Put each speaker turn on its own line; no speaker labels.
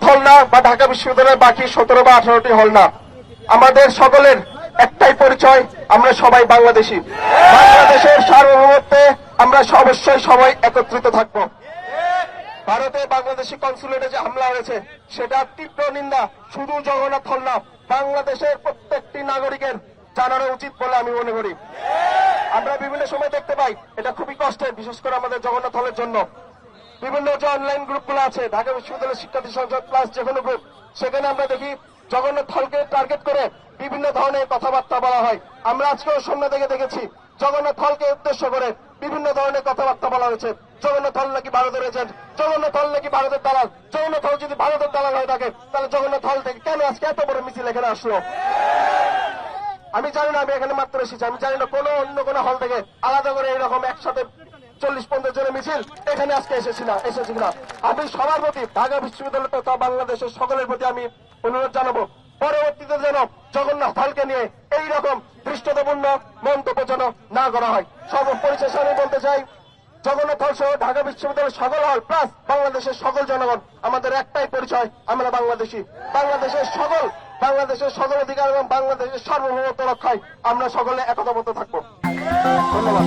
হল না বা ঢাকা বিশ্ববিদ্যালয়ের বাকি 17 বা 18টি হল না, আমাদের সকলের একটাই পরিচয়, আমরা সবাই বাংলাদেশি। বাংলাদেশের সার্বভৌমত্বে আমরা অবশ্যই সবাই একত্রিত থাকবো। ভারতে বাংলাদেশি কনসুলেটে যে হামলা হয়েছে সেটা তীব্র নিন্দা শুধু জগন্নাথ হল না, বাংলাদেশের প্রত্যেকটি নাগরিকের জানানো উচিত বলে আমি মনে করি। আমরা বিভিন্ন সময় দেখতে পাই এটা খুবই কষ্টের, বিশেষ করে আমাদের জগন্নাথ হলের জন্য। বিভিন্ন যে অনলাইন গ্রুপগুলো আছে, ঢাকা বিশ্ববিদ্যালয়ের শিক্ষার্থী সংসদ প্লাস যে কোনো গ্রুপ, সেখানে আমরা দেখি জগন্নাথ হলকে টার্গেট করে বিভিন্ন ধরনের কথাবার্তা বলা হয়। আমরা আজকেও সামনে থেকে দেখেছি জগন্নাথ হলকে উদ্দেশ্য করে বিভিন্ন ধরনের কথাবার্তা বলা হয়েছে। জগন্নাথ হল নাকি ভারতের এজেন্ট, জগন্নাথ হল নাকি ভারতের দালাল। জগন্নাথ হল যদি ভারতের দালাল হয়ে থাকে তাহলে জগন্নাথ হল থেকে কেন আজকে এত বড় মিছিল এখানে আসলো? আমি জানি না, আমি এখানে মাত্র এসেছি, আমি জানি না কোনো অন্য কোনো হল থেকে আলাদা করে এরকম একসাথে 40-50 জনের মিছিল এখানে আজকে এসেছি না। আমি সবার প্রতি, ঢাকা বিশ্ববিদ্যালয় তথা বাংলাদেশের সকলের প্রতি আমি অনুরোধ জানাবো, পরবর্তীতে যেন জগন্নাথ হলকে নিয়ে এইরকম ধৃষ্টতাপূর্ণ মন্তব্য যেন না করা হয়। সর্বপরিশেষে আমি বলতে চাই, জগন্নাথ হল সহ ঢাকা বিশ্ববিদ্যালয়ের সকল হল প্লাস বাংলাদেশের সকল জনগণ আমাদের একটাই পরিচয়, আমরা বাংলাদেশি। বাংলাদেশের সকল অধিকার এবং বাংলাদেশের সার্বভৌমত্ব রক্ষায় আমরা সকলে একতাবদ্ধ থাকবো। ধন্যবাদ।